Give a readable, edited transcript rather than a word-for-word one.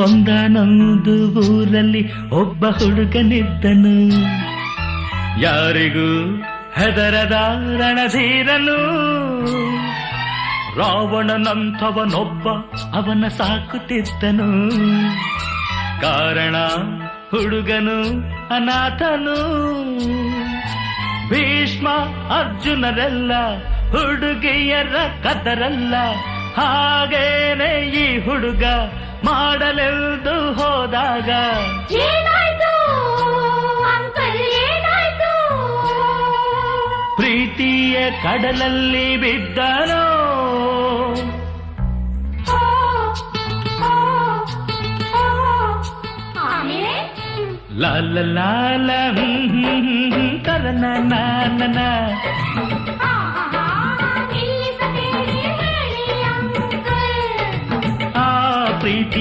ಒಂದಾನೊಂದು ಊರಲ್ಲಿ ಒಬ್ಬ ಹುಡುಗನಿದ್ದನು, ಯಾರಿಗೂ ಹೆದರದ ರಣಧೀರನು. ರಾವಣನಂಥವನೊಬ್ಬ ಅವನ ಸಾಕುತ್ತಿದ್ದನು, ಕಾರಣ ಹುಡುಗನು ಅನಾಥನು. ಭೀಷ್ಮ ಅರ್ಜುನರೆಲ್ಲ ಹುಡುಗಿಯರ ಕದರಲ್ಲ, ಹಾಗೇನೆ ಈ ಹುಡುಗ ಮಾಡಲೆಂದು ಹೋದಾಗ ಏನಾಯ್ತು ಅಂಕಲ್ ಏನಾಯ್ತು? ಪ್ರೀತಿಯ ಕಡಲಲ್ಲಿ ಬಿದ್ದನೋ. ಲಾಲ ಲಾಲ ಕರನ ನಾನನ